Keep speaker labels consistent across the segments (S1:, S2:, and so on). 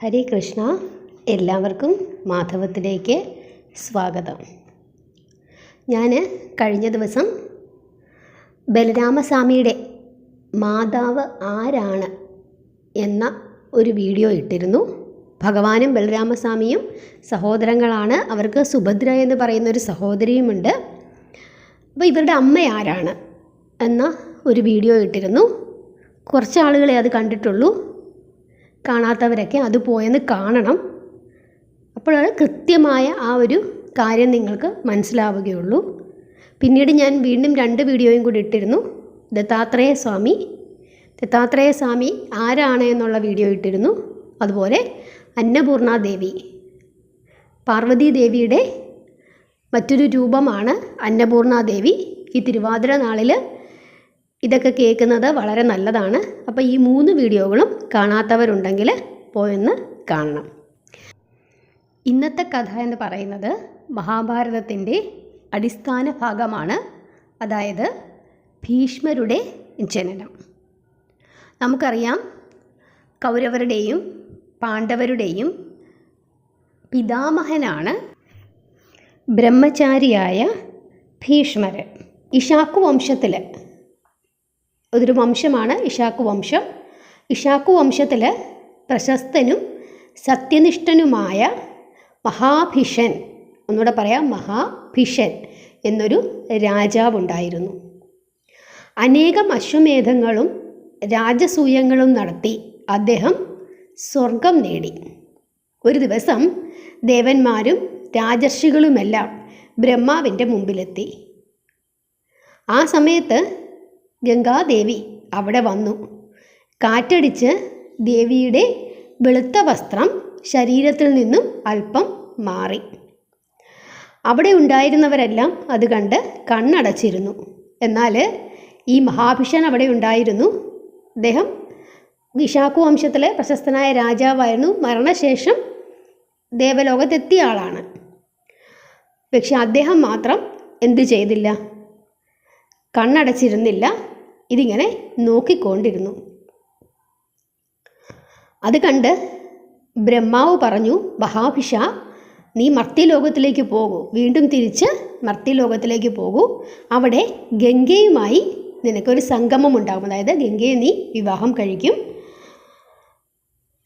S1: ഹരേ കൃഷ്ണ. എല്ലാവർക്കും മാധവത്തിലേക്ക് സ്വാഗതം. ഞാൻ കഴിഞ്ഞ ദിവസം ബലരാമസ്വാമിയുടെ മാതാവ് ആരാണ് എന്ന ഒരു വീഡിയോ ഇട്ടിരുന്നു. ഭഗവാനും ബലരാമസ്വാമിയും സഹോദരങ്ങളാണ്. അവർക്ക് സുഭദ്ര എന്ന് പറയുന്നൊരു സഹോദരിയുമുണ്ട്. അപ്പോൾ ഇവരുടെ അമ്മ ആരാണ് എന്ന ഒരു വീഡിയോ ഇട്ടിരുന്നു. കുറച്ച് ആളുകളെ അത് കണ്ടിട്ടുള്ളൂ. കാണാത്തവരൊക്കെ അത് പോയെന്ന് കാണണം. അപ്പോഴാണ് കൃത്യമായ ആ ഒരു കാര്യം നിങ്ങൾക്ക് മനസ്സിലാവുകയുള്ളൂ. പിന്നീട് ഞാൻ വീണ്ടും 2 വീഡിയോയും കൂടി ഇട്ടിരുന്നു. ദത്താത്രേയ സ്വാമി ആരാണ് എന്നുള്ള വീഡിയോ ഇട്ടിരുന്നു. അതുപോലെ അന്നപൂർണ ദേവി, പാർവതി ദേവിയുടെ മറ്റൊരു രൂപമാണ് അന്നപൂർണ ദേവി. ഈ തിരുവാതിര നാളിൽ ഇതൊക്കെ കേൾക്കുന്നത് വളരെ നല്ലതാണ്. അപ്പോൾ ഈ 3 വീഡിയോകളും കാണാത്തവരുണ്ടെങ്കിൽ പോയെന്ന് കാണണം. ഇന്നത്തെ കഥ എന്ന് പറയുന്നത് മഹാഭാരതത്തിൻ്റെ അടിസ്ഥാന ഭാഗമാണ്. അതായത് ഭീഷ്മരുടെ ജനനം. നമുക്കറിയാം, കൗരവരുടെയും പാണ്ഡവരുടെയും പിതാമഹനാണ് ബ്രഹ്മചാരിയായ ഭീഷ്മർ. ഇഷാക്കു വംശത്തിൽ ഒരു വംശമാണ് ഇഷാക്കു വംശം. ഇഷാക്കു വംശത്തിൽ പ്രശസ്തനും സത്യനിഷ്ഠനുമായ മഹാഭിഷൻ, ഒന്നുകൂടെ പറയാം, മഹാഭിഷൻ എന്നൊരു രാജാവുണ്ടായിരുന്നു. അനേകം അശ്വമേധങ്ങളും രാജസൂയങ്ങളും നടത്തി അദ്ദേഹം സ്വർഗം നേടി. ഒരു ദിവസം ദേവന്മാരും രാജർഷികളുമെല്ലാം ബ്രഹ്മാവിൻ്റെ മുമ്പിലെത്തി. ആ സമയത്ത് ഗംഗാദേവി അവിടെ വന്നു. കാറ്റടിച്ച് ദേവിയുടെ വെളുത്ത വസ്ത്രം ശരീരത്തിൽ നിന്നും അല്പം മാറി. അവിടെ ഉണ്ടായിരുന്നവരെല്ലാം അത് കണ്ട് കണ്ണടച്ചിരുന്നു. എന്നാൽ ഈ മഹാഭിഷൻ അവിടെ ഉണ്ടായിരുന്നു. അദ്ദേഹം ഇഷാക്കു വംശത്തിലെ പ്രശസ്തനായ രാജാവായിരുന്നു. മരണശേഷം ദേവലോകത്തെത്തിയ ആളാണ്. പക്ഷെ അദ്ദേഹം മാത്രം എന്ത് ചെയ്തില്ല? കണ്ണടച്ചിരുന്നില്ല. ഇതിങ്ങനെ നോക്കിക്കൊണ്ടിരുന്നു. അത് കണ്ട് ബ്രഹ്മാവ് പറഞ്ഞു, മഹാഭിഷ, നീ മർത്യലോകത്തിലേക്ക് പോകൂ. വീണ്ടും തിരിച്ച് മർത്യലോകത്തിലേക്ക് പോകൂ. അവിടെ ഗംഗയുമായി നിനക്കൊരു സംഗമം ഉണ്ടാകും. അതായത് ഗംഗയെ നീ വിവാഹം കഴിക്കും.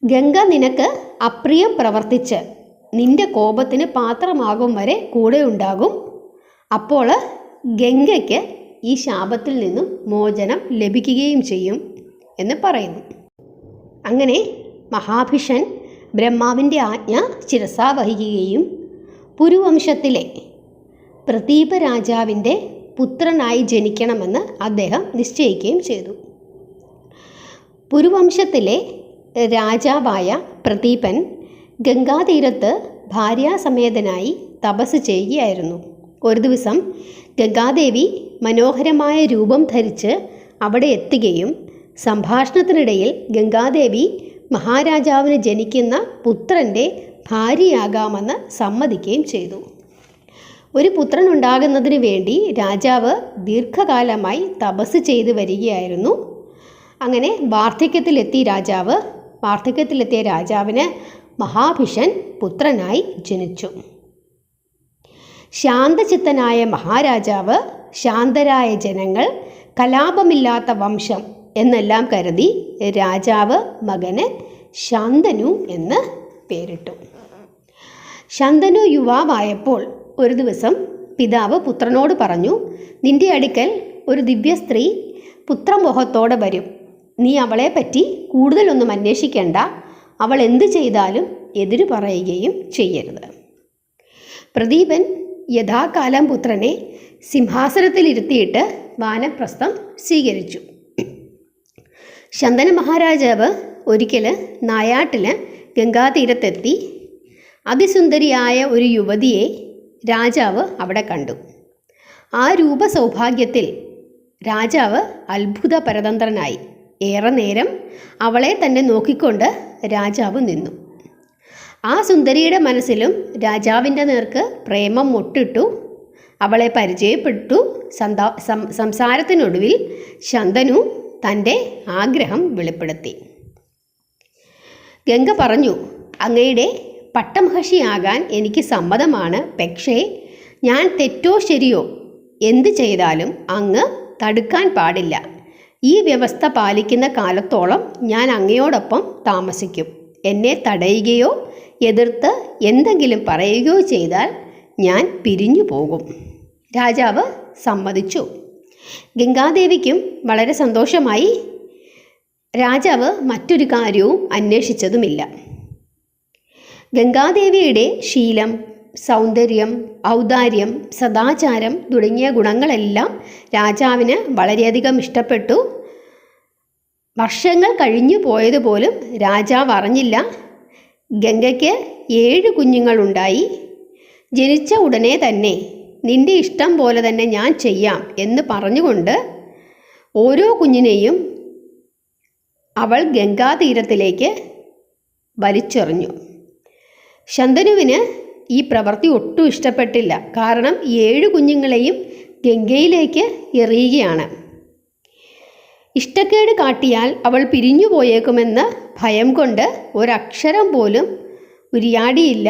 S1: ഗംഗ നിനക്ക് അപ്രിയം പ്രവർത്തിച്ച് നിന്റെ കോപത്തിന് പാത്രമാകും വരെ കൂടെ ഉണ്ടാകും. അപ്പോൾ ഗംഗയ്ക്ക് ഈ ശാപത്തിൽ നിന്നും മോചനം ലഭിക്കുകയും ചെയ്യും എന്ന് പറയുന്നു. അങ്ങനെ മഹാഭിഷൻ ബ്രഹ്മാവിൻ്റെ ആജ്ഞ ശിരസാ വഹിക്കുകയും പുരുവംശത്തിലെ പ്രദീപ രാജാവിൻ്റെ പുത്രനായി ജനിക്കണമെന്ന് അദ്ദേഹം നിശ്ചയിക്കുകയും ചെയ്തു. പുരുവംശത്തിലെ രാജാവായ പ്രദീപൻ ഗംഗാതീരത്ത് ഭാര്യാസമേതനായി തപസ് ചെയ്യുകയായിരുന്നു. ഒരു ദിവസം ഗംഗാദേവി മനോഹരമായ രൂപം ധരിച്ച് അവിടെ എത്തുകയും സംഭാഷണത്തിനിടയിൽ ഗംഗാദേവി മഹാരാജാവിന് ജനിക്കുന്ന പുത്രൻ്റെ ഭാര്യയാകാമെന്ന് സമ്മതിക്കുകയും ചെയ്തു. ഒരു പുത്രൻ ഉണ്ടാകുന്നതിന് വേണ്ടി രാജാവ് ദീർഘകാലമായി തപസ് ചെയ്തു വരികയായിരുന്നു. അങ്ങനെ വാർദ്ധക്യത്തിലെത്തിയ രാജാവിന് മഹാഭിഷൻ പുത്രനായി ജനിച്ചു. ശാന്തചിത്തനായ മഹാരാജാവ്, ശാന്തരായ ജനങ്ങൾ, കലാപമില്ലാത്ത വംശം എന്നെല്ലാം കരുതി രാജാവ് മകന് ശാന്തനു എന്ന് പേരിട്ടു. ശാന്തനു യുവാവായപ്പോൾ ഒരു ദിവസം പിതാവ് പുത്രനോട് പറഞ്ഞു, നിന്റെ അടുക്കൽ ഒരു ദിവ്യ സ്ത്രീ പുത്രമോഹത്തോടെ വരും. നീ അവളെപ്പറ്റി കൂടുതലൊന്നും അന്വേഷിക്കേണ്ട. അവൾ എന്ത് ചെയ്താലും എതിരു പറയുകയും ചെയ്യരുത്. പ്രദീപൻ യഥാകാലം പുത്രനെ സിംഹാസനത്തിലിരുത്തിയിട്ട് വാനപ്രസ്ഥം സ്വീകരിച്ചു. ശന്തന മഹാരാജാവ് ഒരിക്കൽ നായാട്ടിൽ ഗംഗാതീരത്തെത്തി. അതിസുന്ദരിയായ ഒരു യുവതിയെ രാജാവ് അവിടെ കണ്ടു. ആ രൂപസൗഭാഗ്യത്തിൽ രാജാവ് അത്ഭുത പരതന്ത്രനായി. ഏറെ നേരം അവളെ തന്നെ നോക്കിക്കൊണ്ട് രാജാവ് നിന്നു. ആ സുന്ദരിയുടെ മനസ്സിലും രാജാവിൻ്റെ നേർക്ക് പ്രേമം മുട്ടിട്ടു. അവളെ പരിചയപ്പെട്ടു. സംസാരത്തിനൊടുവിൽ ശന്തനു തൻ്റെ ആഗ്രഹം വെളിപ്പെടുത്തി. ഗംഗ പറഞ്ഞു, അങ്ങയുടെ പട്ടമഹർഷിയാകാൻ എനിക്ക് സമ്മതമാണ്. പക്ഷേ ഞാൻ തെറ്റോ ശരിയോ എന്ത് ചെയ്താലും അങ്ങ് തടുക്കാൻ പാടില്ല. ഈ വ്യവസ്ഥ പാലിക്കുന്ന കാലത്തോളം ഞാൻ അങ്ങയോടൊപ്പം താമസിക്കും. എന്നെ തടയുകയോ എതിർത്ത് എന്തെങ്കിലും പറയുകയോ ചെയ്താൽ ഞാൻ പിരിഞ്ഞു പോകും. രാജാവ് സമ്മതിച്ചു. ഗംഗാദേവിക്കും വളരെ സന്തോഷമായി. രാജാവ് മറ്റൊരു കാര്യവും അന്വേഷിച്ചതുമില്ല. ഗംഗാദേവിയുടെ ശീലം, സൗന്ദര്യം, ഔദാര്യം, സദാചാരം തുടങ്ങിയ ഗുണങ്ങളെല്ലാം രാജാവിന് വളരെയധികം ഇഷ്ടപ്പെട്ടു. വർഷങ്ങൾ കഴിഞ്ഞു പോയതുപോലും രാജാവ് അറിഞ്ഞില്ല. ഗംഗയ്ക്ക് 7 കുഞ്ഞുങ്ങളുണ്ടായി. ജനിച്ച ഉടനെ തന്നെ നിന്റെ ഇഷ്ടം പോലെ തന്നെ ഞാൻ ചെയ്യാം എന്ന് പറഞ്ഞുകൊണ്ട് ഓരോ കുഞ്ഞിനെയും അവൾ ഗംഗാതീരത്തിലേക്ക് വലിച്ചെറിഞ്ഞു. ശന്തനുവിന് ഈ പ്രവൃത്തി ഒട്ടും ഇഷ്ടപ്പെട്ടില്ല. കാരണം 7 കുഞ്ഞുങ്ങളെയും ഗംഗയിലേക്ക് എറിയുകയാണ്. ഇഷ്ടക്കേട് കാട്ടിയാൽ അവൾ പിരിഞ്ഞു പോയേക്കുമെന്ന് ഭയം കൊണ്ട് ഒരക്ഷരം പോലും ഉരിയാടിയില്ല.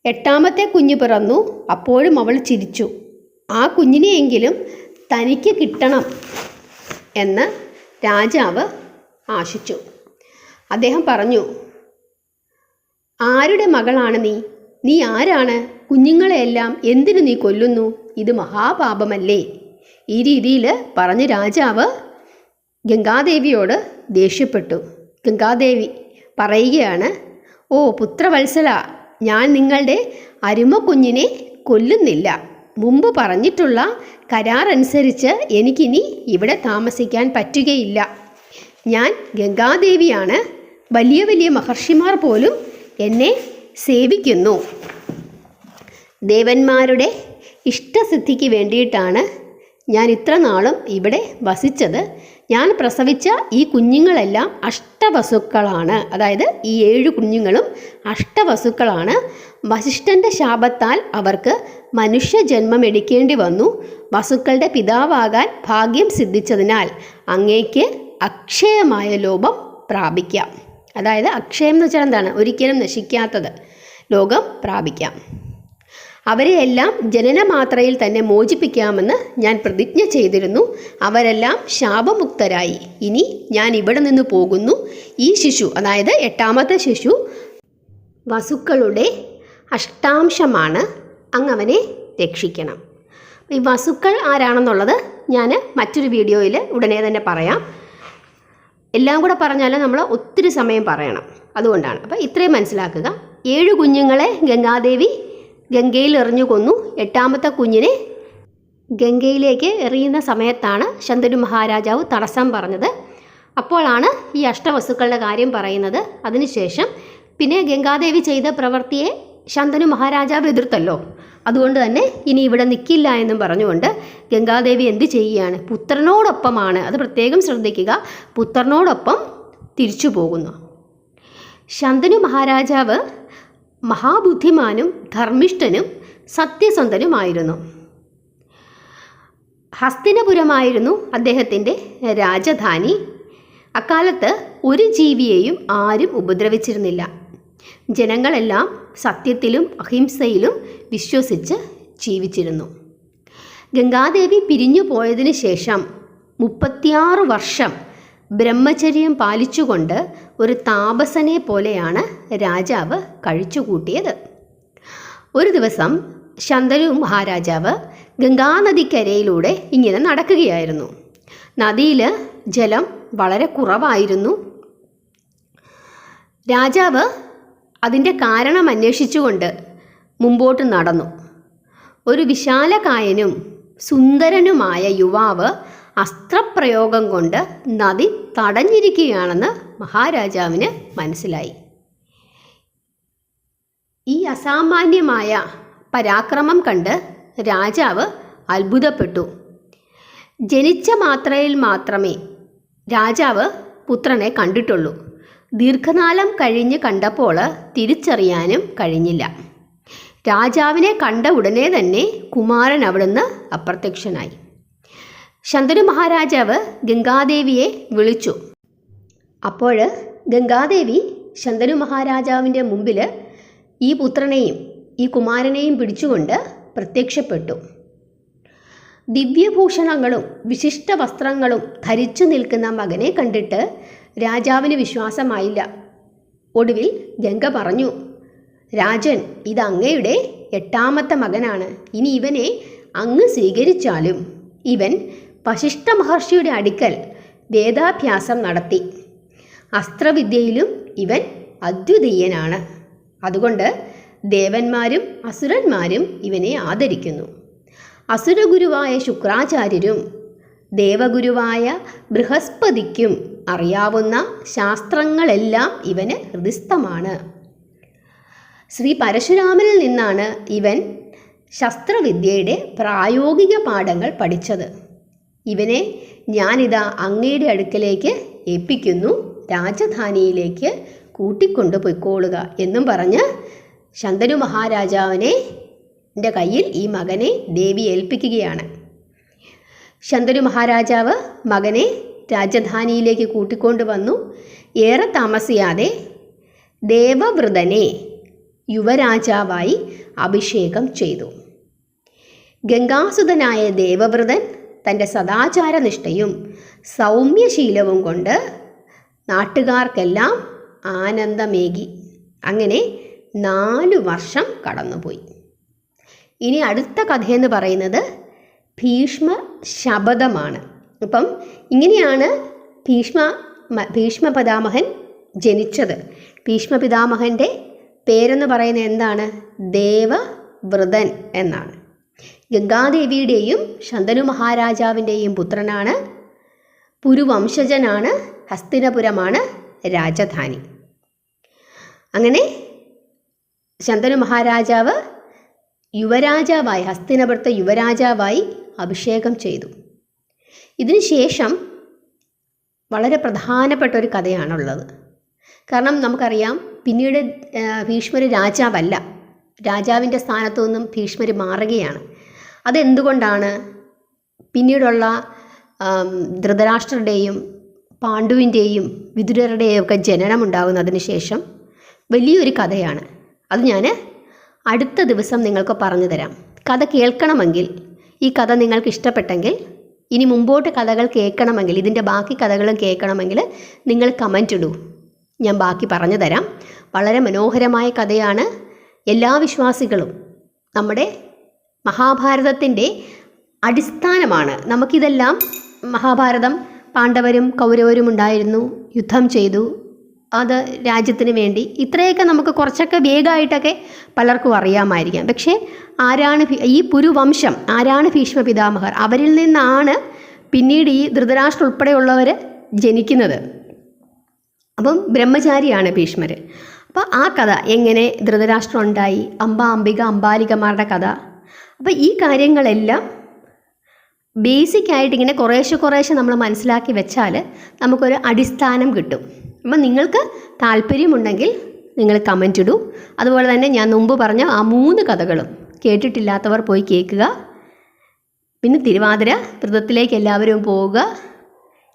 S1: 8ാമത്തെ കുഞ്ഞ് പിറന്നു. അപ്പോഴും അവൾ ചിരിച്ചു. ആ കുഞ്ഞിനെയെങ്കിലും തനിക്ക് കിട്ടണം എന്ന് രാജാവ് ആശിച്ചു. അദ്ദേഹം പറഞ്ഞു, ആരുടെ മകളാണ് നീ? നീ ആരാണ്? കുഞ്ഞുങ്ങളെയെല്ലാം എന്തിനു നീ കൊല്ലുന്നു? ഇത് മഹാപാപമല്ലേ? ഈ രീതിയിൽ പറഞ്ഞ് രാജാവ് ഗംഗാദേവിയോട് ദേഷ്യപ്പെട്ടു. ഗംഗാദേവി പറയുകയാണ്, ഓ പുത്രവത്സല, ഞാൻ നിങ്ങളുടെ അരുമ കുഞ്ഞിനെ കൊല്ലുന്നില്ല. മുമ്പ് പറഞ്ഞിട്ടുള്ള കരാർ അനുസരിച്ച് എനിക്കിനി ഇവിടെ താമസിക്കാൻ പറ്റുകയില്ല. ഞാൻ ഗംഗാദേവിയാണ്. വലിയ വലിയ മഹർഷിമാർ പോലും എന്നെ സേവിക്കുന്നു. ദേവന്മാരുടെ ഇഷ്ടസിദ്ധിക്ക് വേണ്ടിയിട്ടാണ് ഞാൻ ഇത്ര നാളും ഇവിടെ വസിച്ചത്. ഞാൻ പ്രസവിച്ച ഈ കുഞ്ഞുങ്ങളെല്ലാം അഷ്ടവസുക്കളാണ്. അതായത് ഈ 7 കുഞ്ഞുങ്ങളും അഷ്ടവസുക്കളാണ്. വസിഷ്ഠൻ്റെ ശാപത്താൽ അവർക്ക് മനുഷ്യജന്മം എടുക്കേണ്ടി വന്നു. വസുക്കളുടെ പിതാവാകാൻ ഭാഗ്യം സിദ്ധിച്ചതിനാൽ അങ്ങേക്ക് അക്ഷയമായ ലോകം പ്രാപിക്കാം. അതായത് അക്ഷയം എന്ന് വെച്ചാൽ എന്താണ്? ഒരിക്കലും നശിക്കാത്തത് ലോകം പ്രാപിക്കാം. അവരെയെല്ലാം ജനനമാത്രയിൽ തന്നെ മോചിപ്പിക്കാമെന്ന് ഞാൻ പ്രതിജ്ഞ ചെയ്തിരുന്നു. അവരെല്ലാം ശാപമുക്തരായി. ഇനി ഞാൻ ഇവിടെ നിന്ന് പോകുന്നു. ഈ ശിശു, അതായത് 8ാമത്തെ ശിശു വസുക്കളുടെ അഷ്ടാംശമാണ്. അങ്ങവനെ രക്ഷിക്കണം. ഈ വസുക്കൾ ആരാണെന്നുള്ളത് ഞാൻ മറ്റൊരു വീഡിയോയിൽ ഉടനെ തന്നെ പറയാം. എല്ലാം കൂടെ പറഞ്ഞാൽ നമ്മൾ ഒത്തിരി സമയം പറയണം. അതുകൊണ്ടാണ്. അപ്പോൾ ഇത്രയും മനസ്സിലാക്കുക. 7 കുഞ്ഞുങ്ങളെ ഗംഗാദേവി ഗംഗയിൽ എറിഞ്ഞു കൊന്നു. 8ാമത്തെ കുഞ്ഞിനെ ഗംഗയിലേക്ക് എറിയുന്ന സമയത്താണ് ശന്തനു മഹാരാജാവ് തടസ്സം പറഞ്ഞത്. അപ്പോഴാണ് ഈ അഷ്ടവസ്തുക്കളുടെ കാര്യം പറയുന്നത്. അതിനുശേഷം പിന്നെ ഗംഗാദേവി ചെയ്ത പ്രവൃത്തിയെ ശന്തനു മഹാരാജാവ് എതിർത്തല്ലോ. അതുകൊണ്ട് തന്നെ ഇനി ഇവിടെ നിൽക്കില്ല എന്നും പറഞ്ഞുകൊണ്ട് ഗംഗാദേവി എന്ത് ചെയ്യുകയാണ്? പുത്രനോടൊപ്പമാണ്. അത് പ്രത്യേകം ശ്രദ്ധിക്കുക. പുത്രനോടൊപ്പം തിരിച്ചു പോകുന്നു. ശന്തനു മഹാരാജാവ് മഹാബുദ്ധിമാനും ധർമ്മിഷ്ഠനും സത്യസന്ധനുമായിരുന്നു. ഹസ്തിനപുരമായിരുന്നു അദ്ദേഹത്തിൻ്റെ രാജധാനി. അക്കാലത്ത് ഒരു ജീവിയെയും ആരും ഉപദ്രവിച്ചിരുന്നില്ല. ജനങ്ങളെല്ലാം സത്യത്തിലും അഹിംസയിലും വിശ്വസിച്ച് ജീവിച്ചിരുന്നു. ഗംഗാദേവി പിരിഞ്ഞു പോയതിനു ശേഷം 36 വർഷം ബ്രഹ്മചര്യം പാലിച്ചുകൊണ്ട് ഒരു താപസനെ പോലെയാണ് രാജാവ് കഴിച്ചുകൂട്ടിയത്. ഒരു ദിവസം ശന്തനു മഹാരാജാവ് ഗംഗാനദിക്കരയിലൂടെ ഇങ്ങനെ നടക്കുകയായിരുന്നു. നദിയിൽ ജലം വളരെ കുറവായിരുന്നു. രാജാവ് അതിൻ്റെ കാരണം അന്വേഷിച്ചുകൊണ്ട് മുമ്പോട്ട് നടന്നു. ഒരു വിശാലകായനും സുന്ദരനുമായ യുവാവ് അസ്ത്രപ്രയോഗം കൊണ്ട് നദി തടഞ്ഞിരിക്കുകയാണെന്ന് മഹാരാജാവിന് മനസ്സിലായി. ഈ അസാമാന്യമായ പരാക്രമം കണ്ട് രാജാവ് അത്ഭുതപ്പെട്ടു. ജനിച്ച മാത്രയിൽ മാത്രമേ രാജാവ് പുത്രനെ കണ്ടിട്ടുള്ളൂ. ദീർഘകാലം കഴിഞ്ഞ് കണ്ടപ്പോൾ തിരിച്ചറിയാനും കഴിഞ്ഞില്ല. രാജാവിനെ കണ്ട ഉടനെ തന്നെ കുമാരൻ അവിടുന്ന് അപ്രത്യക്ഷനായി. ശന്തനു മഹാരാജാവ് ഗംഗാദേവിയെ വിളിച്ചു. അപ്പോൾ ഗംഗാദേവി ശന്തനു മഹാരാജാവിൻ്റെ മുമ്പിൽ ഈ പുത്രനെയും ഈ കുമാരനെയും പിടിച്ചുകൊണ്ട് പ്രത്യക്ഷപ്പെട്ടു. ദിവ്യഭൂഷണങ്ങളും വിശിഷ്ട വസ്ത്രങ്ങളും ധരിച്ചു നിൽക്കുന്ന മകനെ കണ്ടിട്ട് രാജാവിന് വിശ്വാസമായില്ല. ഒടുവിൽ ഗംഗ പറഞ്ഞു, രാജൻ, ഇത് അങ്ങയുടെ 8ാമത്തെ മകനാണ്. ഇനി ഇവനെ അങ്ങ് സ്വീകരിച്ചാലും ഇവൻ വശിഷ്ഠ മഹർഷിയുടെ അടുക്കൽ വേദാഭ്യാസം നടത്തി. അസ്ത്രവിദ്യയിലും ഇവൻ അദ്വിതീയനാണ്. അതുകൊണ്ട് ദേവന്മാരും അസുരന്മാരും ഇവനെ ആദരിക്കുന്നു. അസുരഗുരുവായ ശുക്രാചാര്യരും ദേവഗുരുവായ ബൃഹസ്പതിക്കും അറിയാവുന്ന ശാസ്ത്രങ്ങളെല്ലാം ഇവന് ഹൃദിസ്ഥമാണ്. ശ്രീ പരശുരാമനിൽ നിന്നാണ് ഇവൻ ശസ്ത്രവിദ്യയുടെ പ്രായോഗിക പാഠങ്ങൾ പഠിച്ചത്. ഇവനെ ഞാനിതാ അങ്ങയുടെ അടുക്കലേക്ക് ഏൽപ്പിക്കുന്നു, രാജധാനിയിലേക്ക് കൂട്ടിക്കൊണ്ടുപോയിക്കോളുക എന്നും പറഞ്ഞ് ശന്തനു മഹാരാജാവിനെ കയ്യിൽ ഈ മകനെ ദേവി ഏൽപ്പിക്കുകയാണ്. ശന്തനു മഹാരാജാവ് മകനെ രാജധാനിയിലേക്ക് കൂട്ടിക്കൊണ്ടുവന്നു. ഏറെ താമസിയാതെ ദേവവ്രതനെ യുവരാജാവായി അഭിഷേകം ചെയ്തു. ഗംഗാസുതനായ ദേവവ്രതൻ തൻ്റെ സദാചാരനിഷ്ഠയും സൗമ്യശീലവും കൊണ്ട് നാട്ടുകാർക്കെല്ലാം ആനന്ദമേകി. അങ്ങനെ 4 വർഷം കടന്നുപോയി. ഇനി അടുത്ത കഥയെന്ന് പറയുന്നത് ഭീഷ്മ ശപഥമാണ്. അപ്പം ഇങ്ങനെയാണ് ഭീഷ്മ പിതാമഹൻ ജനിച്ചത്. ഭീഷ്മ പിതാമഹൻ്റെ പേരെന്ന് പറയുന്നത് എന്താണ്? ദേവവ്രതൻ എന്നാണ്. ഗംഗാദേവിയുടെയും ശന്തനു മഹാരാജാവിൻ്റെയും പുത്രനാണ്. പുരുവംശജനാണ്. ഹസ്തിനപുരമാണ് രാജധാനി. അങ്ങനെ ശന്തനു മഹാരാജാവ് യുവരാജാവായി, ഹസ്തിനപുരത്തെ യുവരാജാവായി അഭിഷേകം ചെയ്തു. ഇതിനുശേഷം വളരെ പ്രധാനപ്പെട്ട ഒരു കഥയാണുള്ളത്. കാരണം നമുക്കറിയാം, പിന്നീട് ഭീഷ്മർ രാജാവല്ല, രാജാവിൻ്റെ സ്ഥാനത്തു നിന്നും ഭീഷ്മർ മാറുകയാണ്. അതെന്തുകൊണ്ടാണ്? പിന്നീടുള്ള ധൃതരാഷ്ട്രരുടെയും പാണ്ഡുവിൻ്റെയും വിതുരരുടെയും ഒക്കെ ജനനമുണ്ടാകുന്നതിന് ശേഷം വലിയൊരു കഥയാണ്. അത് ഞാൻ അടുത്ത ദിവസം നിങ്ങൾക്ക് പറഞ്ഞു തരാം. കഥ കേൾക്കണമെങ്കിൽ, ഈ കഥ നിങ്ങൾക്ക് ഇഷ്ടപ്പെട്ടെങ്കിൽ, ഇനി മുമ്പോട്ട് കഥകൾ കേൾക്കണമെങ്കിൽ, ഇതിൻ്റെ ബാക്കി കഥകളും കേൾക്കണമെങ്കിൽ നിങ്ങൾ കമൻ്റ് ഇടൂ, ഞാൻ ബാക്കി പറഞ്ഞു തരാം. വളരെ മനോഹരമായ കഥയാണ്. എല്ലാ വിശ്വാസികളും, നമ്മുടെ മഹാഭാരതത്തിൻ്റെ അടിസ്ഥാനമാണ്. നമുക്കിതെല്ലാം, മഹാഭാരതം പാണ്ഡവരും കൗരവരും ഉണ്ടായിരുന്നു, യുദ്ധം ചെയ്തു, അത് രാജ്യത്തിന് വേണ്ടി. ഇത്രയൊക്കെ നമുക്ക് കുറച്ചൊക്കെ വേഗമായിട്ടൊക്കെ പലർക്കും അറിയാമായിരിക്കാം. പക്ഷേ ആരാണ് ഈ പുരുവംശം, ആരാണ് ഭീഷ്മ പിതാമഹർ? അവരിൽ നിന്നാണ് പിന്നീട് ഈ ധൃതരാഷ്ട്ര ഉൾപ്പെടെയുള്ളവർ ജനിക്കുന്നത്. അപ്പം ബ്രഹ്മചാരിയാണ് ഭീഷ്മർ. അപ്പോൾ ആ കഥ, എങ്ങനെ ധൃതരാഷ്ട്രം ഉണ്ടായി, അംബിക അംബാലികമാരുടെ കഥ. അപ്പോൾ ഈ കാര്യങ്ങളെല്ലാം ബേസിക്കായിട്ട് ഇങ്ങനെ കുറേശ്ശെ നമ്മൾ മനസ്സിലാക്കി വെച്ചാൽ നമുക്കൊരു അടിസ്ഥാനം കിട്ടും. അപ്പം നിങ്ങൾക്ക് താല്പര്യമുണ്ടെങ്കിൽ നിങ്ങൾ കമൻ്റ് ഇടൂ. അതുപോലെ തന്നെ ഞാൻ മുമ്പ് പറഞ്ഞ ആ 3 കഥകളും കേട്ടിട്ടില്ലാത്തവർ പോയി കേൾക്കുക. പിന്നെ തിരുവാതിര വ്രതത്തിലേക്ക് എല്ലാവരും പോവുക.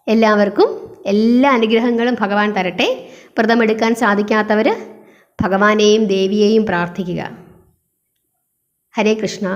S1: എല്ലാവർക്കും എല്ലാ അനുഗ്രഹങ്ങളും ഭഗവാൻ തരട്ടെ. വ്രതമെടുക്കാൻ സാധിക്കാത്തവർ ഭഗവാനെയും ദേവിയെയും പ്രാർത്ഥിക്കുക. ഹരേ കൃഷ്ണ.